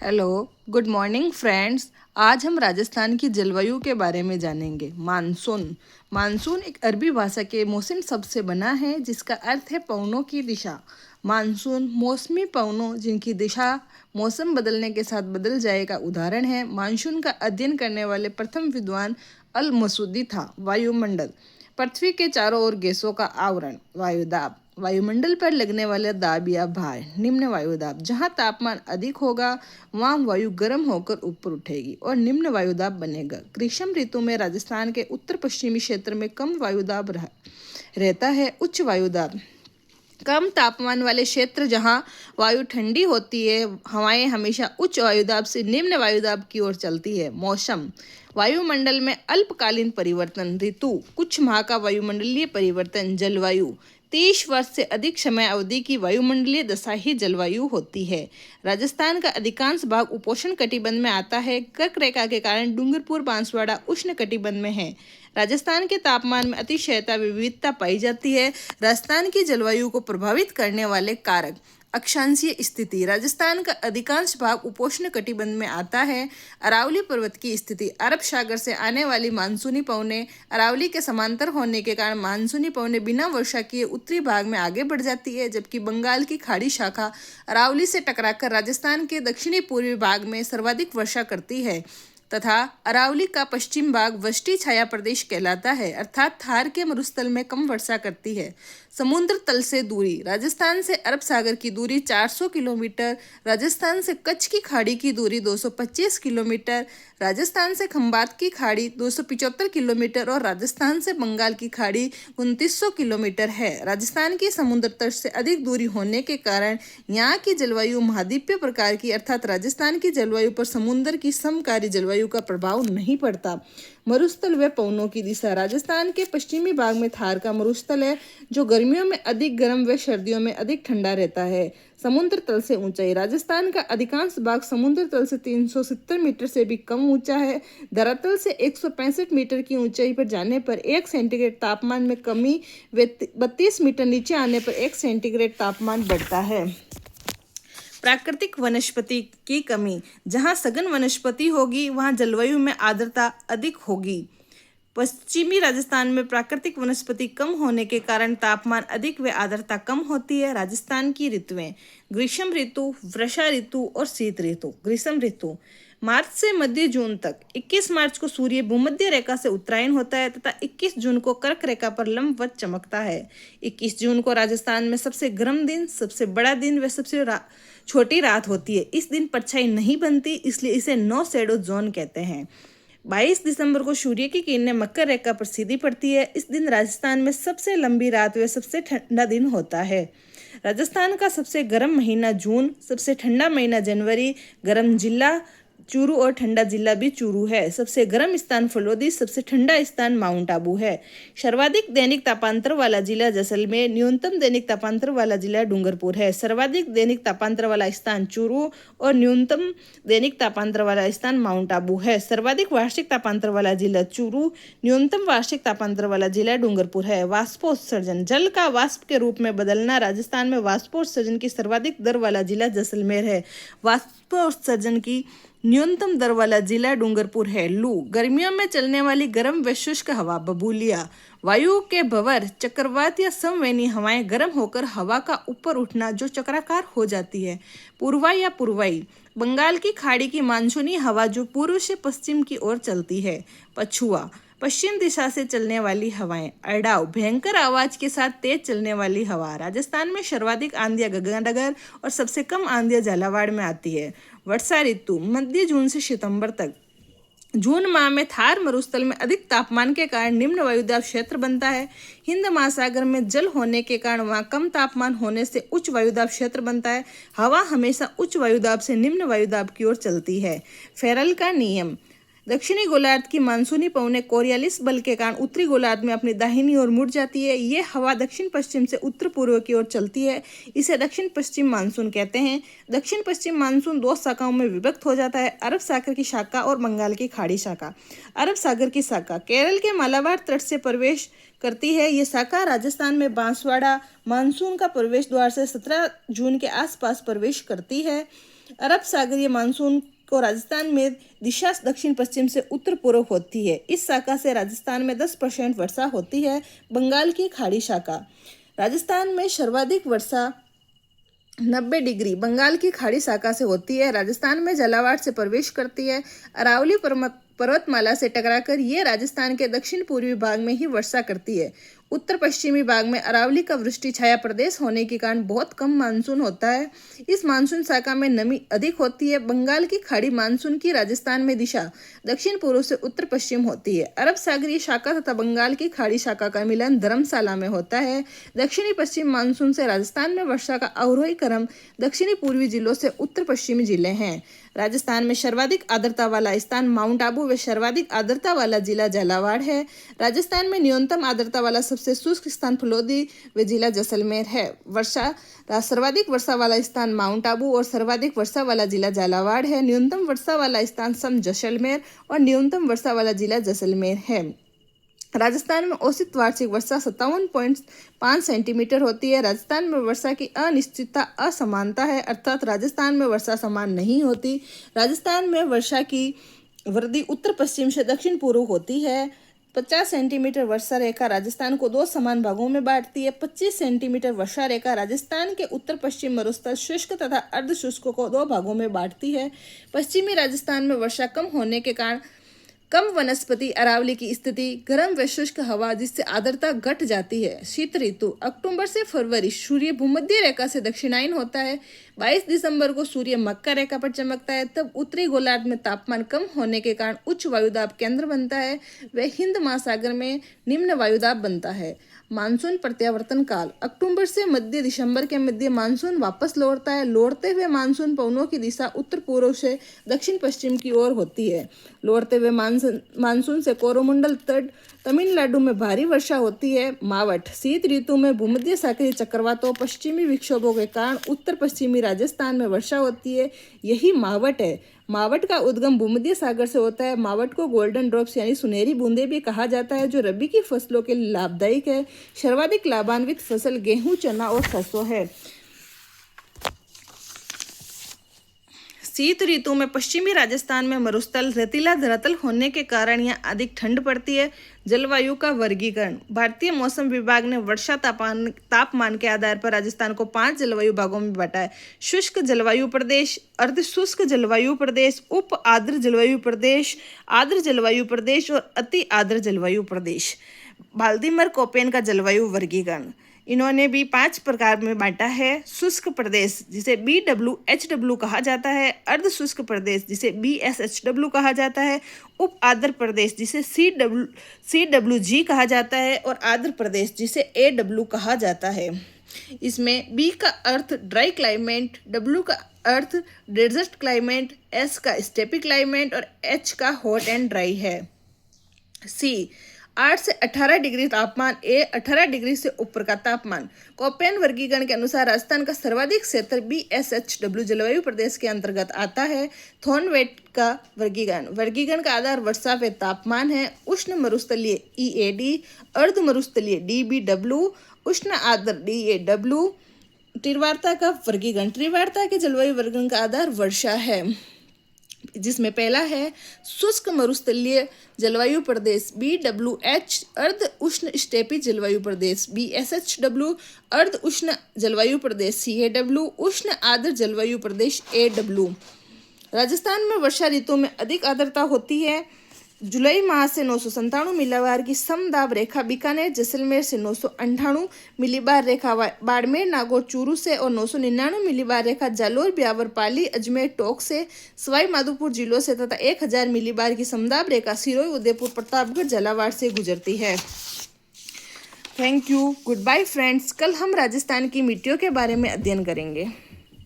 Hello, good morning friends. आज हम राजस्थान की जलवायु के बारे में जानेंगे। मानसून। मानसून एक अरबी भाषा के मौसम शब्द से बना है जिसका अर्थ है पवनों की दिशा। मानसून मौसमी पवनों जिनकी दिशा मौसम बदलने के साथ बदल जाए का उदाहरण है। मानसून का अध्ययन करने वाले प्रथम विद्वान अल मसूदी था। वायुमंडल। पृथ्वी के चारों ओर गैसों का आवरण। वायुदाब। वायुमंडल पर लगने वाले दाब या भार। निम्न वायुदाब। जहाँ तापमान अधिक होगा वहाँ वायु गर्म होकर ऊपर उठेगी और निम्न वायुदाब बनेगा। ग्रीष्म ऋतु में राजस्थान के उत्तर पश्चिमी क्षेत्र में कम वायुदाब रहता है। उच्च वायुदाब। कम तापमान वाले क्षेत्र जहाँ वायु ठंडी होती है, हवाएं हमेशा उच्च वायुदाब से निम्न वायुदाब की ओर चलती है। मौसम। वायुमंडल में अल्पकालीन परिवर्तन। ऋतु। कुछ माह का वायुमंडलीय परिवर्तन। जलवायु। 30 वर्ष से अधिक समय अवधि की वायुमंडलीय दशा ही जलवायु होती है। राजस्थान का अधिकांश भाग उपोष्ण कटिबंध में आता है। कर्क रेखा के कारण डूंगरपुर बांसवाड़ा उष्ण कटिबंध में है। राजस्थान के तापमान में अतिशयता विविधता पाई जाती है। राजस्थान की जलवायु को प्रभावित करने वाले कारक। अक्षांशीय स्थिति। राजस्थान का अधिकांश भाग उपोष्ण कटिबंध में आता है। अरावली पर्वत की स्थिति। अरब सागर से आने वाली मानसूनी पवनें अरावली के समांतर होने के कारण मानसूनी पवनें बिना वर्षा किए उत्तरी भाग में आगे बढ़ जाती है, जबकि बंगाल की खाड़ी शाखा अरावली से टकराकर राजस्थान के दक्षिणी पूर्वी भाग में सर्वाधिक वर्षा करती है तथा अरावली का पश्चिम भाग वृष्टि छाया प्रदेश कहलाता है, अर्थात थार के मरुस्थल में कम वर्षा करती है। समुद्र तल से दूरी। राजस्थान से अरब सागर की दूरी 400 किलोमीटर। राजस्थान से कच्छ की खाड़ी की दूरी 225 किलोमीटर। राजस्थान से खंबात की खाड़ी 275 किलोमीटर और राजस्थान से बंगाल की खाड़ी 2900 किलोमीटर है। राजस्थान की समुद्र तट से अधिक दूरी होने के कारण यहाँ की जलवायु महाद्वीपीय प्रकार की, अर्थात राजस्थान की जलवायु पर समुद्र की समकारी जलवायु का प्रभाव नहीं पड़ता। मरुस्थल व पवनों की दिशा। राजस्थान के पश्चिमी भाग में थार का मरुस्थल है जो गर्मियों में अधिक गर्म व सर्दियों में अधिक ठंडा रहता है। समुद्र तल से ऊंचाई। राजस्थान का अधिकांश भाग समुद्र तल से 370 मीटर से भी कम ऊंचा है। धरातल से 165 मीटर की ऊंचाई पर जाने पर 1 सेंटीग्रेड तापमान में कमी व 32 मीटर नीचे आने पर 1 सेंटीग्रेड तापमान बढ़ता है। प्राकृतिक वनस्पति की कमी। जहाँ सघन वनस्पति होगी वहाँ जलवायु में आर्द्रता अधिक होगी। पश्चिमी राजस्थान में प्राकृतिक वनस्पति कम होने के कारण तापमान अधिक व आर्द्रता कम होती है। राजस्थान की ऋतुएं। ग्रीष्म ऋतु, वर्षा ऋतु और शीत ऋतु। ग्रीष्म ऋतु मार्च से मध्य जून तक। 21 मार्च को सूर्य भूमध्य रेखा से उत्तरायण होता है तथा 21 जून को कर्क रेखा पर लंबवत चमकता है। 21 जून को राजस्थान में सबसे गर्म दिन, सबसे बड़ा दिन व सबसे छोटी रात होती है। इस दिन परछाई नहीं बनती, इसलिए इसे नो शैडो जोन कहते हैं। 22 दिसंबर को सूर्य की किरणें मकर रेखा पर सीधी पड़ती है। इस दिन राजस्थान में सबसे लंबी रात व सबसे ठंडा दिन होता है। राजस्थान का सबसे गर्म महीना जून, सबसे ठंडा महीना जनवरी। गर्म जिला चूरू और ठंडा जिला भी चूरू है। सबसे गर्म स्थान फलोदी, सबसे ठंडा स्थान माउंट आबू है। सर्वाधिक दैनिक तापांतर वाला जिला जैसलमेर, न्यूनतम दैनिक तापांतर वाला जिला डूंगरपुर है। सर्वाधिक दैनिक तापांतर वाला स्थान चूरू और न्यूनतम दैनिक तापांतर वाला स्थान माउंट आबू है। सर्वाधिक वार्षिक तापांतर वाला जिला चूरू, न्यूनतम वार्षिक तापांतर वाला जिला डूंगरपुर है। वाष्पोत्सर्जन। जल का वाष्प के रूप में बदलना। राजस्थान में वाष्पोत्सर्जन की सर्वाधिक दर वाला जिला जैसलमेर है। वाष्पोत्सर्जन की न्यूनतम दर वाला जिला डूंगरपुर है। लू। गर्मियों में चलने वाली गर्म व शुष्क हवा। बबूलिया। वायु के भंवर, चक्रवात या समवैनी हवाएं गर्म होकर हवा का ऊपर उठना जो चक्राकार हो जाती है। पूर्वा या पूर्वाई। बंगाल की खाड़ी की मानसूनी हवा जो पूर्व से पश्चिम की ओर चलती है। पछुआ। पश्चिम दिशा से चलने वाली हवाएं। अड़ाव। भयंकर आवाज के साथ तेज चलने वाली हवा। राजस्थान में सर्वाधिक आंधियां गगननगर और सबसे कम आंधियां झालावाड़ में आती है। वर्षा ऋतु मध्य जून से सितंबर तक। जून माह में थार मरुस्थल में अधिक तापमान के कारण निम्न वायुदाब क्षेत्र बनता है। हिंद महासागर में जल होने के कारण वहाँ कम तापमान होने से उच्च वायुदाब क्षेत्र बनता है। हवा हमेशा उच्च वायुदाब से निम्न वायुदाब की ओर चलती है। फेरल का नियम। दक्षिणी गोलार्ध की मानसूनी पवनें कोरियालिस बल के कारण उत्तरी गोलार्ध में अपनी दाहिनी ओर मुड़ जाती है। ये हवा दक्षिण पश्चिम से उत्तर पूर्व की ओर चलती है। इसे दक्षिण पश्चिम मानसून कहते हैं। दक्षिण पश्चिम मानसून 2 शाखाओं में विभक्त हो जाता है, अरब सागर की शाखा और बंगाल की खाड़ी शाखा। अरब सागर की शाखा केरल के मालाबार तट से प्रवेश करती है। ये शाखा राजस्थान में बांसवाड़ा मानसून का प्रवेश द्वार से 17 जून के आसपास प्रवेश करती है। अरब सागरीय मानसून को राजस्थान में दिशा दक्षिण पश्चिम से उत्तर पूर्व होती है। इस शाखा से राजस्थान में 10% वर्षा होती है। बंगाल की खाड़ी शाखा, राजस्थान में सर्वाधिक वर्षा 90 डिग्री बंगाल की खाड़ी शाखा से होती है। राजस्थान में झालावाड़ से प्रवेश करती है। अरावली पर्वतमाला से टकराकर ये राजस्थान के दक्षिण पूर्वी भाग में ही वर्षा करती है। उत्तर पश्चिमी भाग में अरावली का वृष्टि छाया प्रदेश होने के कारण बहुत कम मानसून होता है। इस मानसून शाखा में नमी अधिक होती है। बंगाल की खाड़ी मानसून की राजस्थान में दिशा दक्षिण पूर्व से उत्तर पश्चिम होती है। अरब सागरीय शाखा तथा बंगाल की खाड़ी शाखा का मिलन धर्मशाला में होता है। दक्षिणी पश्चिम मानसून से राजस्थान में वर्षा का अवरोही क्रम दक्षिणी पूर्वी जिलों से उत्तर पश्चिमी जिले हैं। राजस्थान में सर्वाधिक आर्द्रता वाला स्थान माउंट आबू व सर्वाधिक आर्द्रता वाला जिला झालावाड़ है। राजस्थान में न्यूनतम आर्द्रता वाला सबसे शुष्क स्थान फलोदी व जिला जैसलमेर है। सर्वाधिक वर्षा वाला स्थान माउंट आबू और सर्वाधिक वर्षा वाला जिला झालावाड़ है। न्यूनतम वर्षा वाला स्थान सम जैसलमेर और न्यूनतम वर्षा वाला जिला जैसलमेर है। राजस्थान में औसत वार्षिक वर्षा 57.5 सेंटीमीटर होती है। राजस्थान में वर्षा की अनिश्चितता असमानता है, अर्थात राजस्थान में वर्षा समान नहीं होती। राजस्थान में वर्षा की वृद्धि उत्तर पश्चिम से दक्षिण पूर्व होती है। 50 सेंटीमीटर वर्षा रेखा राजस्थान को 2 समान भागों में बांटती है। 25 सेंटीमीटर वर्षा रेखा राजस्थान के उत्तर पश्चिम मरुस्थल शुष्क तथा अर्ध शुष्क को 2 भागों में बांटती है। पश्चिमी राजस्थान में वर्षा कम होने के कारण कम वनस्पति अरावली की स्थिति, गर्म व शुष्क हवा जिससे आर्द्रता घट जाती है। शीत ऋतु अक्टूबर से फरवरी सूर्य भूमध्य रेखा से दक्षिणायन होता है। 22 दिसंबर को सूर्य मकर रेखा पर चमकता है। तब उत्तरी गोलार्ध में तापमान कम होने के कारण उच्च वायुदाब केंद्र बनता है व हिंद महासागर में निम्न वायुदाब बनता है। मानसून प्रत्यावर्तन काल अक्टूबर से मध्य दिसंबर के मध्य मानसून वापस लौटता है। लौटते हुए मानसून पवनों की दिशा उत्तर पूर्व से दक्षिण पश्चिम की ओर होती है। लौटते हुए मानसून से कोरोमंडल तट तमिलनाडु में भारी वर्षा होती है। मावठ शीत ऋतु में भूमध्य सागरीय चक्रवातों पश्चिमी विक्षोभों के कारण उत्तर पश्चिमी राजस्थान में वर्षा होती है। यही मावठ है। मावठ का उद्गम भूमध्य सागर से होता है। मावठ को गोल्डन ड्रॉप्स यानी सुनहरी बूंदे भी कहा जाता है, जो रबी की फसलों के लिए लाभदायक है। सर्वाधिक लाभान्वित फसल गेहूं, चना और सरसों है। शीत ऋतु में पश्चिमी राजस्थान में मरुस्थल रेतीला धरातल होने के कारण यहाँ अधिक ठंड पड़ती है। जलवायु का वर्गीकरण भारतीय मौसम विभाग ने वर्षा तापमान के आधार पर राजस्थान को 5 जलवायु भागों में बांटा है। शुष्क जलवायु प्रदेश, अर्धशुष्क जलवायु प्रदेश, उप आर्द्र जलवायु प्रदेश, आर्द्र जलवायु प्रदेश और अति आर्द्र जलवायु प्रदेश। वाल्दिमर कोपेन का जलवायु वर्गीकरण इन्होंने भी 5 प्रकार में बांटा है। शुष्क प्रदेश जिसे BWHW कहा जाता है, अर्ध शुष्क प्रदेश जिसे BSHW कहा जाता है, उप आर्द्र प्रदेश जिसे CWG कहा जाता है और आर्द्र प्रदेश जिसे AW कहा जाता है। इसमें B का अर्थ ड्राई क्लाइमेट, W का अर्थ डेजर्ट क्लाइमेट, S का स्टेपी क्लाइमेट और H का हॉट एंड ड्राई है। C 8 से 18 डिग्री तापमान, A 18 डिग्री से ऊपर का तापमान। कोपेन वर्गीकरण के अनुसार राजस्थान का सर्वाधिक क्षेत्र BSHW जलवायु प्रदेश के अंतर्गत आता है। थॉर्नवेट का वर्गीकरण का आधार वर्षा व तापमान है। उष्ण मरुस्थलीय EAD, अर्ध मरुस्थलीय DBW, उष्ण आर्द्र DAW। तीव्रता का वर्गीकरण तीव्रता के जलवायु वर्गीकरण का आधार वर्षा है, जिसमें पहला है शुष्क मरुस्थलीय जलवायु प्रदेश BWH, अर्ध उष्ण स्टेपी जलवायु प्रदेश BSHW, अर्ध उष्ण जलवायु प्रदेश CAW, उष्ण आर्द्र जलवायु प्रदेश AW। राजस्थान में वर्षा ऋतु में अधिक आर्द्रता होती है। जुलाई माह से 997 मिलीबार की समदाब रेखा बीकानेर जैसलमेर से 998 मिलीबार रेखा बाड़मेर नागौर चूरू से और 999 मिलीबार रेखा जालोर ब्यावर पाली अजमेर टोंक से सवाई माधोपुर जिलों से तथा 1000 मिलीबार की समदाब रेखा सिरोही उदयपुर प्रतापगढ़ झालावाड़ से गुजरती है। Thank you, goodbye friends. कल हम राजस्थान की मिट्टियों के बारे में अध्ययन करेंगे।